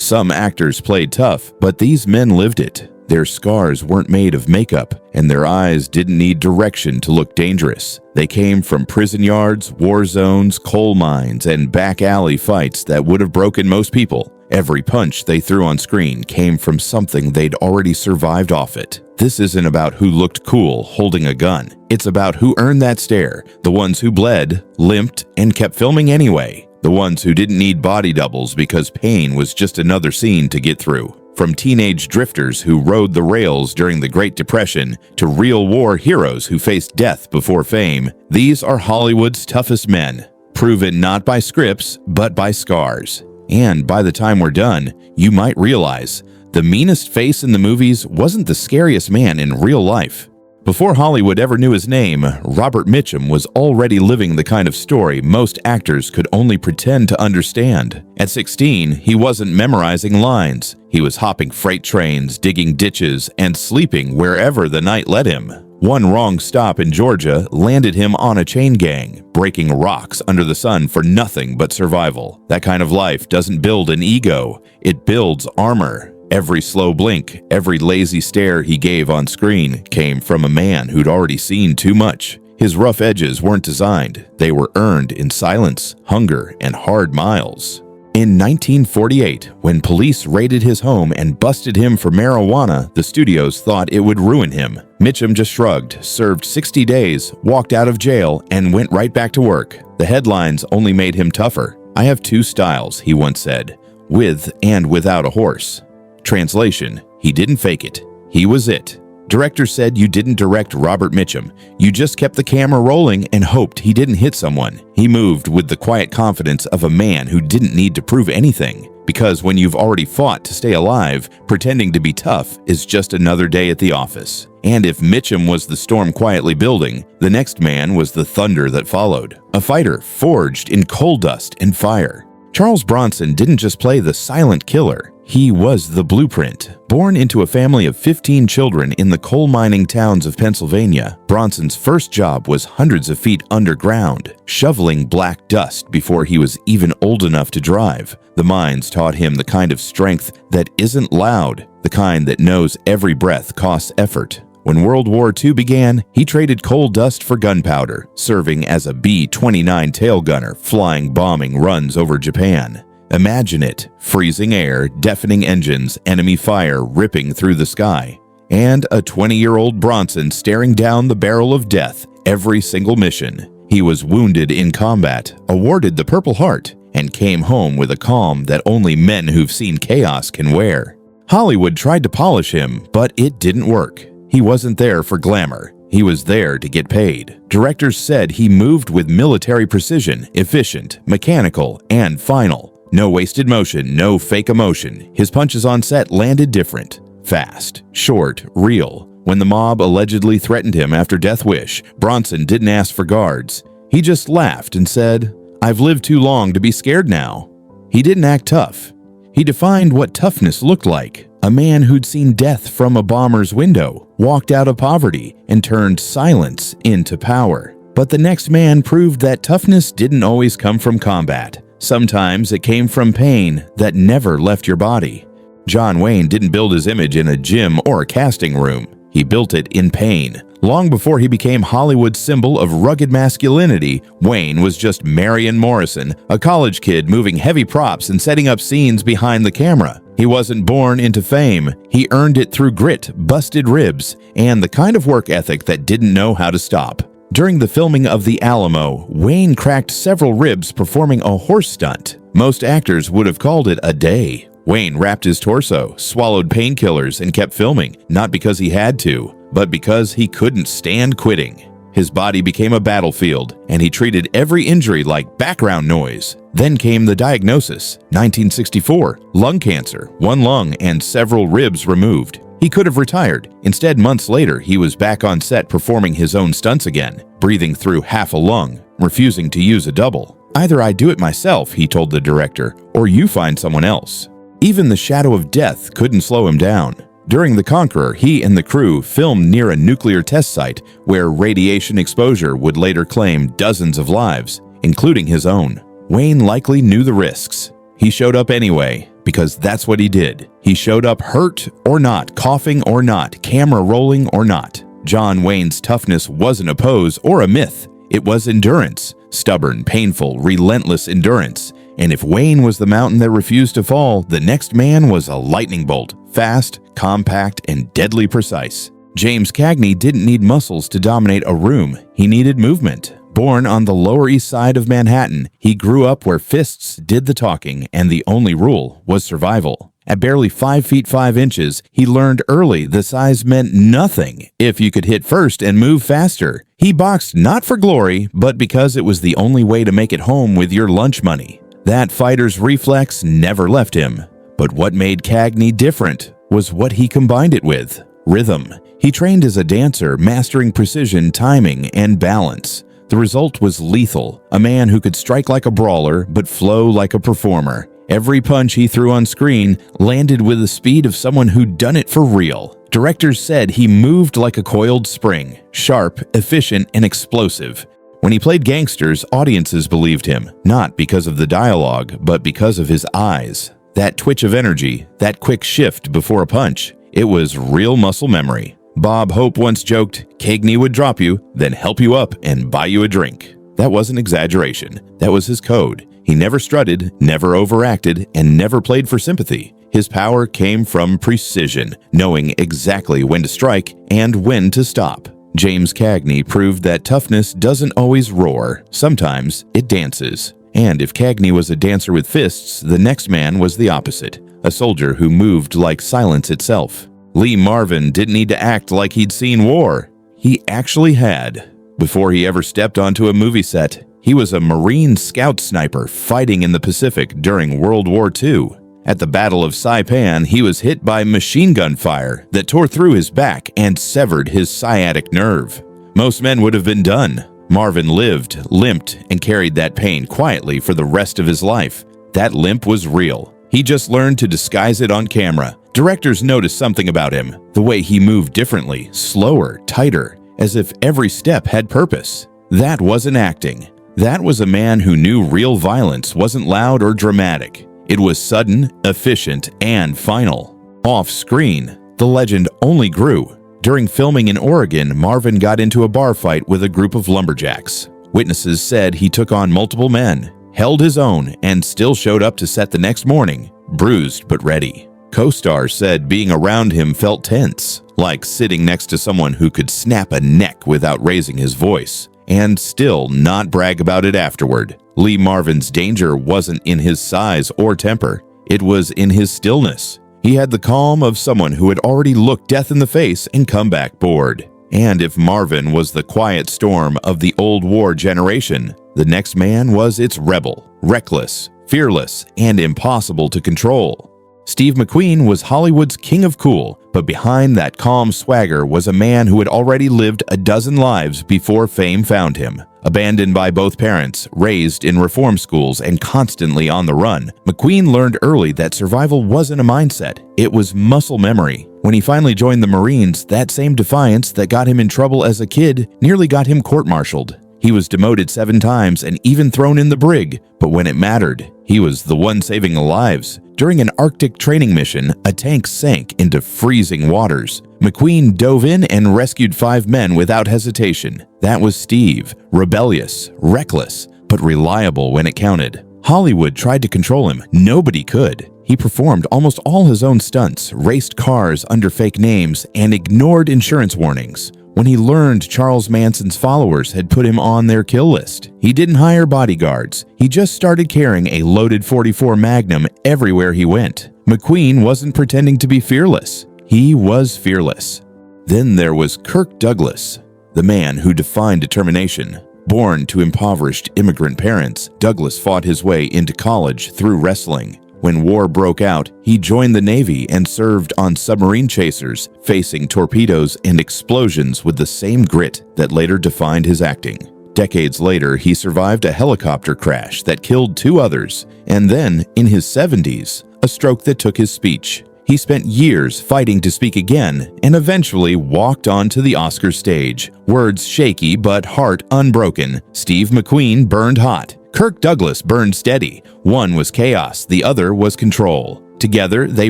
Some actors played tough, but these men lived it. Their scars weren't made of makeup, and their eyes didn't need direction to look dangerous. They came from prison yards, war zones, coal mines, and back alley fights that would have broken most people. Every punch they threw on screen came from something they'd already survived off it. This isn't about who looked cool holding a gun. It's about who earned that stare, the ones who bled, limped, and kept filming anyway. The ones who didn't need body doubles because pain was just another scene to get through. From teenage drifters who rode the rails during the Great Depression to real war heroes who faced death before fame, these are Hollywood's toughest men, proven not by scripts, but by scars. And by the time we're done, you might realize the meanest face in the movies wasn't the scariest man in real life. Before Hollywood ever knew his name, Robert Mitchum was already living the kind of story most actors could only pretend to understand. At 16, he wasn't memorizing lines. He was hopping freight trains, digging ditches, and sleeping wherever the night led him. One wrong stop in Georgia landed him on a chain gang, breaking rocks under the sun for nothing but survival. That kind of life doesn't build an ego, it builds armor. Every slow blink, every lazy stare he gave on screen came from a man who'd already seen too much. His rough edges weren't designed, they were earned in silence, hunger, and hard miles. In 1948, when police raided his home and busted him for marijuana, the studios thought it would ruin him. Mitchum just shrugged, served 60 days, walked out of jail, and went right back to work. The headlines only made him tougher. "I have two styles," he once said, "with and without a horse." Translation: he didn't fake it. He was it. Directors said you didn't direct Robert Mitchum. You just kept the camera rolling and hoped he didn't hit someone. He moved with the quiet confidence of a man who didn't need to prove anything. Because when you've already fought to stay alive, pretending to be tough is just another day at the office. And if Mitchum was the storm quietly building, the next man was the thunder that followed. A fighter forged in coal dust and fire. Charles Bronson didn't just play the silent killer. He was the blueprint. Born into a family of 15 children in the coal mining towns of Pennsylvania, Bronson's first job was hundreds of feet underground, shoveling black dust before he was even old enough to drive. The mines taught him the kind of strength that isn't loud, the kind that knows every breath costs effort. When World War II began, he traded coal dust for gunpowder, serving as a B-29 tail gunner flying bombing runs over Japan. Imagine it, freezing air, deafening engines, enemy fire ripping through the sky, and a 20-year-old Bronson staring down the barrel of death every single mission. He was wounded in combat, awarded the Purple Heart, and came home with a calm that only men who've seen chaos can wear. Hollywood tried to polish him, but it didn't work. He wasn't there for glamour. He was there to get paid. Directors said he moved with military precision, efficient, mechanical, and final. No wasted motion, no fake emotion. His punches on set landed different. Fast, short, real. When the mob allegedly threatened him after Death Wish, Bronson didn't ask for guards. He just laughed and said, "I've lived too long to be scared now." He didn't act tough. He defined what toughness looked like. A man who'd seen death from a bomber's window, walked out of poverty, and turned silence into power. But the next man proved that toughness didn't always come from combat. Sometimes it came from pain that never left your body. John Wayne didn't build his image in a gym or a casting room. He built it in pain. Long before he became Hollywood's symbol of rugged masculinity, Wayne was just Marion Morrison, a college kid moving heavy props and setting up scenes behind the camera. He wasn't born into fame. He earned it through grit, busted ribs, and the kind of work ethic that didn't know how to stop. During the filming of The Alamo, Wayne cracked several ribs performing a horse stunt. Most actors would have called it a day. Wayne wrapped his torso, swallowed painkillers, and kept filming, not because he had to, but because he couldn't stand quitting. His body became a battlefield, and he treated every injury like background noise. Then came the diagnosis, 1964, lung cancer, one lung and several ribs removed. He could have retired. Instead, months later, he was back on set performing his own stunts again, breathing through half a lung, refusing to use a double. "Either I do it myself," he told the director, "or you find someone else." Even the shadow of death couldn't slow him down. During The Conqueror, he and the crew filmed near a nuclear test site where radiation exposure would later claim dozens of lives, including his own. Wayne likely knew the risks. He showed up anyway, because that's what he did. He showed up hurt or not, coughing or not, camera rolling or not. John Wayne's toughness wasn't a pose or a myth. It was endurance. Stubborn, painful, relentless endurance. And if Wayne was the mountain that refused to fall, the next man was a lightning bolt. Fast, compact, and deadly precise. James Cagney didn't need muscles to dominate a room. He needed movement. Born on the Lower East Side of Manhattan, he grew up where fists did the talking, and the only rule was survival. At barely 5 feet 5 inches, he learned early the size meant nothing if you could hit first and move faster. He boxed not for glory, but because it was the only way to make it home with your lunch money. That fighter's reflex never left him. But what made Cagney different was what he combined it with: rhythm. He trained as a dancer, mastering precision, timing, and balance. The result was lethal, a man who could strike like a brawler but flow like a performer. Every punch he threw on screen landed with the speed of someone who'd done it for real. Directors said he moved like a coiled spring, sharp, efficient, and explosive. When he played gangsters, audiences believed him, not because of the dialogue, but because of his eyes. That twitch of energy, that quick shift before a punch, it was real muscle memory. Bob Hope once joked, Cagney would drop you, then help you up and buy you a drink. That wasn't exaggeration. That was his code. He never strutted, never overacted, and never played for sympathy. His power came from precision, knowing exactly when to strike and when to stop. James Cagney proved that toughness doesn't always roar. Sometimes it dances. And if Cagney was a dancer with fists, the next man was the opposite, a soldier who moved like silence itself. Lee Marvin didn't need to act like he'd seen war. He actually had. Before he ever stepped onto a movie set, he was a Marine scout sniper fighting in the Pacific during World War II. At the Battle of Saipan, he was hit by machine gun fire that tore through his back and severed his sciatic nerve. Most men would have been done. Marvin lived, limped, and carried that pain quietly for the rest of his life. That limp was real. He just learned to disguise it on camera. Directors noticed something about him, the way he moved differently, slower, tighter, as if every step had purpose. That wasn't acting. That was a man who knew real violence wasn't loud or dramatic. It was sudden, efficient, and final. Off screen, the legend only grew. During filming in Oregon, Marvin got into a bar fight with a group of lumberjacks. Witnesses said he took on multiple men, held his own, and still showed up to set the next morning, bruised but ready. Co-stars said being around him felt tense, like sitting next to someone who could snap a neck without raising his voice, and still not brag about it afterward. Lee Marvin's danger wasn't in his size or temper. It was in his stillness. He had the calm of someone who had already looked death in the face and come back bored. And if Marvin was the quiet storm of the old war generation, the next man was its rebel, reckless, fearless, and impossible to control. Steve McQueen was Hollywood's king of cool, but behind that calm swagger was a man who had already lived a dozen lives before fame found him. Abandoned by both parents, raised in reform schools, and constantly on the run, McQueen learned early that survival wasn't a mindset, it was muscle memory. When he finally joined the Marines, that same defiance that got him in trouble as a kid nearly got him court-martialed. He was demoted 7 times and even thrown in the brig, but when it mattered, he was the one saving lives. During an Arctic training mission, a tank sank into freezing waters. McQueen dove in and rescued 5 men without hesitation. That was Steve, rebellious, reckless, but reliable when it counted. Hollywood tried to control him. Nobody could. He performed almost all his own stunts, raced cars under fake names, and ignored insurance warnings. When he learned Charles Manson's followers had put him on their kill list, he didn't hire bodyguards. He just started carrying a loaded .44 Magnum everywhere he went. McQueen wasn't pretending to be fearless. He was fearless. Then there was Kirk Douglas, the man who defined determination. Born to impoverished immigrant parents, Douglas fought his way into college through wrestling. When war broke out, he joined the Navy and served on submarine chasers, facing torpedoes and explosions with the same grit that later defined his acting. Decades later, he survived a helicopter crash that killed 2 others, and then, in his 70s, a stroke that took his speech. He spent years fighting to speak again and eventually walked onto the Oscar stage. Words shaky but heart unbroken, Steve McQueen burned hot. Kirk Douglas burned steady. One was chaos, the other was control. Together, they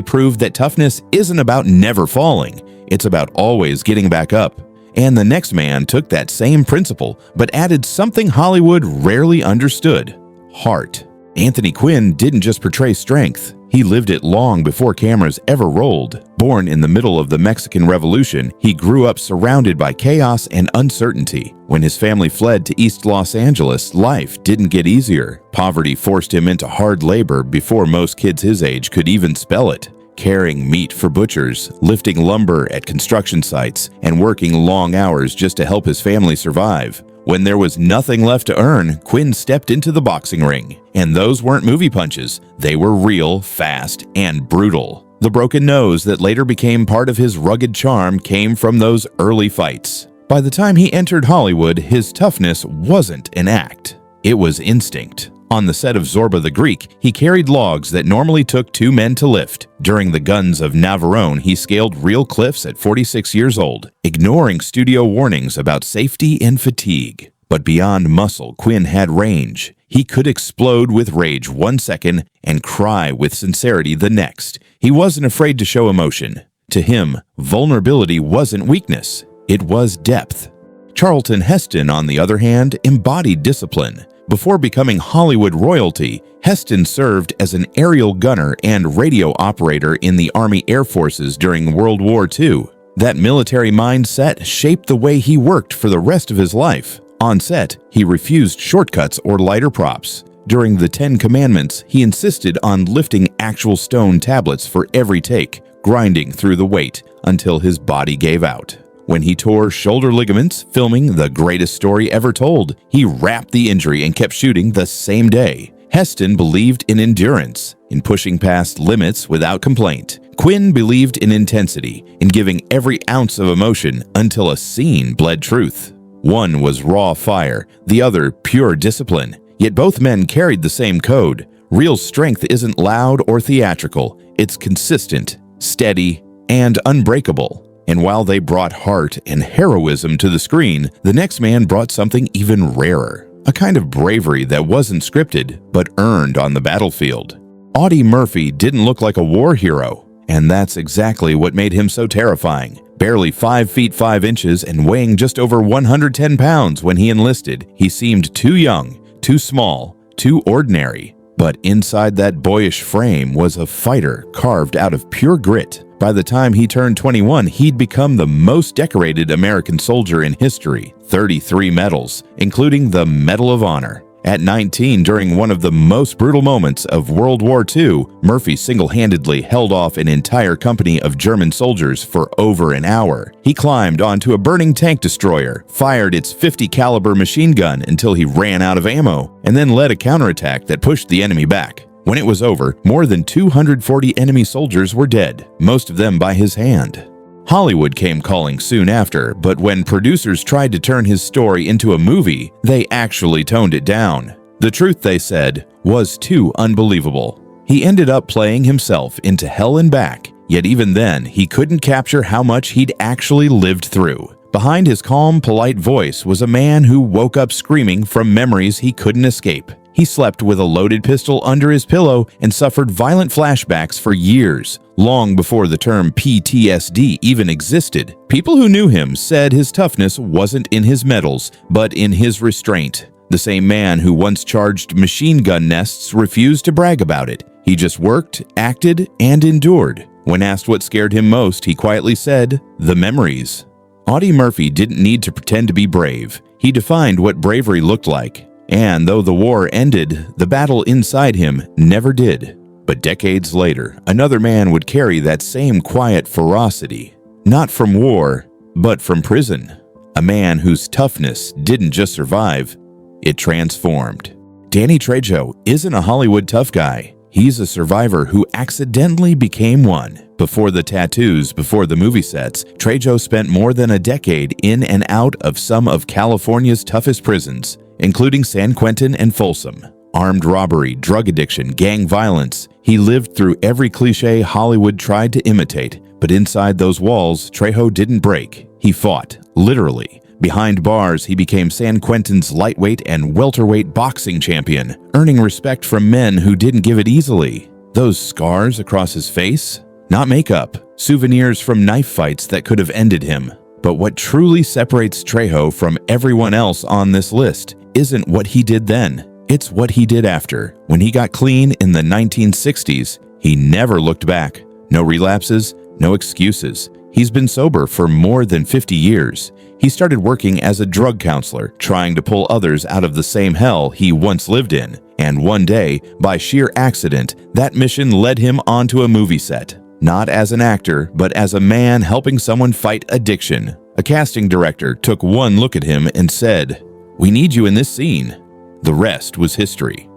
proved that toughness isn't about never falling, it's about always getting back up. And the next man took that same principle, but added something Hollywood rarely understood: heart. Anthony Quinn didn't just portray strength, he lived it long before cameras ever rolled. Born in the middle of the Mexican Revolution, he grew up surrounded by chaos and uncertainty. When his family fled to East Los Angeles, life didn't get easier. Poverty forced him into hard labor before most kids his age could even spell it. Carrying meat for butchers, lifting lumber at construction sites, and working long hours just to help his family survive. When there was nothing left to earn, Quinn stepped into the boxing ring. And those weren't movie punches. They were real, fast, and brutal. The broken nose that later became part of his rugged charm came from those early fights. By the time he entered Hollywood, his toughness wasn't an act. It was instinct. On the set of Zorba the Greek, he carried logs that normally took 2 men to lift. During the Guns of Navarone, he scaled real cliffs at 46 years old, ignoring studio warnings about safety and fatigue. But beyond muscle, Quinn had range. He could explode with rage 1 second and cry with sincerity the next. He wasn't afraid to show emotion. To him, vulnerability wasn't weakness, it was depth. Charlton Heston, on the other hand, embodied discipline. Before becoming Hollywood royalty, Heston served as an aerial gunner and radio operator in the Army Air Forces during World War II. That military mindset shaped the way he worked for the rest of his life. On set, he refused shortcuts or lighter props. During the 10 Commandments, he insisted on lifting actual stone tablets for every take, grinding through the weight until his body gave out. When he tore shoulder ligaments filming The Greatest Story Ever Told, he wrapped the injury and kept shooting the same day. Heston believed in endurance, in pushing past limits without complaint. Quinn believed in intensity, in giving every ounce of emotion until a scene bled truth. One was raw fire, the other pure discipline. Yet both men carried the same code. Real strength isn't loud or theatrical. It's consistent, steady, and unbreakable. And while they brought heart and heroism to the screen, the next man brought something even rarer. A kind of bravery that wasn't scripted, but earned on the battlefield. Audie Murphy didn't look like a war hero, and that's exactly what made him so terrifying. Barely 5 feet 5 inches and weighing just over 110 pounds when he enlisted, he seemed too young, too small, too ordinary. But inside that boyish frame was a fighter carved out of pure grit. By the time he turned 21, he'd become the most decorated American soldier in history, 33 medals, including the Medal of Honor. At 19, during one of the most brutal moments of World War II, Murphy single-handedly held off an entire company of German soldiers for over an hour. He climbed onto a burning tank destroyer, fired its .50 caliber machine gun until he ran out of ammo, and then led a counterattack that pushed the enemy back. When it was over, more than 240 enemy soldiers were dead, most of them by his hand. Hollywood came calling soon after, but when producers tried to turn his story into a movie, they actually toned it down. The truth, they said, was too unbelievable. He ended up playing himself into hell and back, yet even then, he couldn't capture how much he'd actually lived through. Behind his calm, polite voice was a man who woke up screaming from memories he couldn't escape. He slept with a loaded pistol under his pillow and suffered violent flashbacks for years, long before the term PTSD even existed. People who knew him said his toughness wasn't in his medals, but in his restraint. The same man who once charged machine gun nests refused to brag about it. He just worked, acted, and endured. When asked what scared him most, he quietly said, "The memories." Audie Murphy didn't need to pretend to be brave. He defined what bravery looked like. And though the war ended, the battle inside him never did. But decades later, another man would carry that same quiet ferocity. Not from war, but from prison. A man whose toughness didn't just survive, it transformed. Danny Trejo isn't a Hollywood tough guy. He's a survivor who accidentally became one. Before the tattoos, before the movie sets, Trejo spent more than a decade in and out of some of California's toughest prisons, including San Quentin and Folsom. Armed robbery, drug addiction, gang violence. He lived through every cliché Hollywood tried to imitate, but inside those walls, Trejo didn't break. He fought, literally. Behind bars, he became San Quentin's lightweight and welterweight boxing champion, earning respect from men who didn't give it easily. Those scars across his face? Not makeup, souvenirs from knife fights that could have ended him. But what truly separates Trejo from everyone else on this list isn't what he did then. It's what he did after. When he got clean in the 1960s, he never looked back. No relapses, no excuses. He's been sober for more than 50 years. He started working as a drug counselor, trying to pull others out of the same hell he once lived in. And one day, by sheer accident, that mission led him onto a movie set. Not as an actor, but as a man helping someone fight addiction. A casting director took one look at him and said, "We need you in this scene." The rest was history.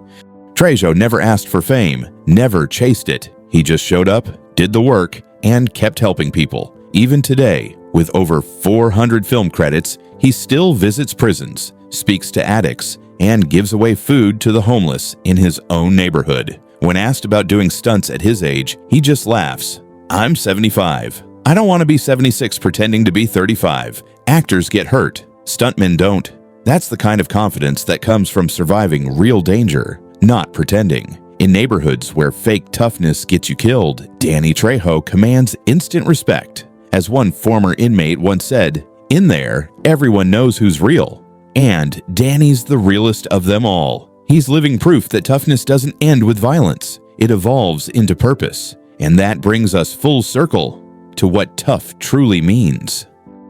Trejo never asked for fame, never chased it. He just showed up, did the work, and kept helping people. Even today, with over 400 film credits, he still visits prisons, speaks to addicts, and gives away food to the homeless in his own neighborhood. When asked about doing stunts at his age, he just laughs. "I'm 75. I don't want to be 76 pretending to be 35. Actors get hurt. Stuntmen don't." That's the kind of confidence that comes from surviving real danger, not pretending. In neighborhoods where fake toughness gets you killed, Danny Trejo commands instant respect. As one former inmate once said, "In there, everyone knows who's real." And Danny's the realest of them all. He's living proof that toughness doesn't end with violence. It evolves into purpose. And that brings us full circle to what tough truly means.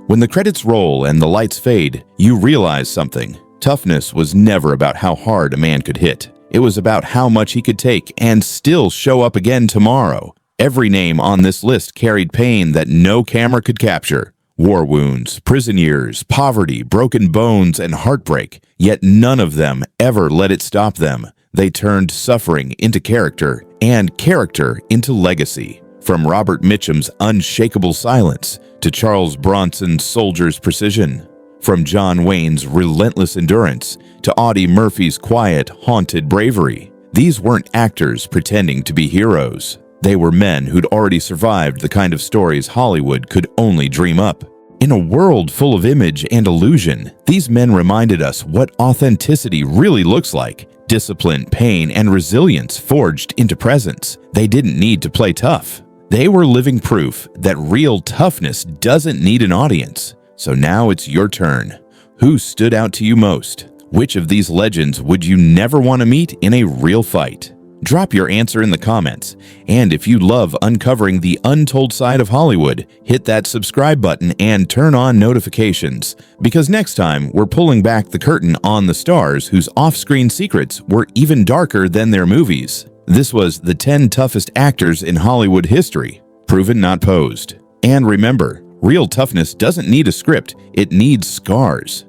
When the credits roll and the lights fade, you realize something. Toughness was never about how hard a man could hit. It was about how much he could take and still show up again tomorrow. Every name on this list carried pain that no camera could capture. War wounds, prison years, poverty, broken bones, and heartbreak. Yet none of them ever let it stop them. They turned suffering into character and character into legacy. From Robert Mitchum's unshakable silence to Charles Bronson's soldier's precision. From John Wayne's relentless endurance to Audie Murphy's quiet, haunted bravery. These weren't actors pretending to be heroes. They were men who'd already survived the kind of stories Hollywood could only dream up. In a world full of image and illusion, these men reminded us what authenticity really looks like. Discipline, pain, and resilience forged into presence. They didn't need to play tough. They were living proof that real toughness doesn't need an audience. So now it's your turn. Who stood out to you most? Which of these legends would you never want to meet in a real fight? Drop your answer in the comments. And if you love uncovering the untold side of Hollywood, hit that subscribe button and turn on notifications. Because next time, we're pulling back the curtain on the stars whose off-screen secrets were even darker than their movies. This was the 10 toughest actors in Hollywood history, proven not posed. And remember, real toughness doesn't need a script, it needs scars.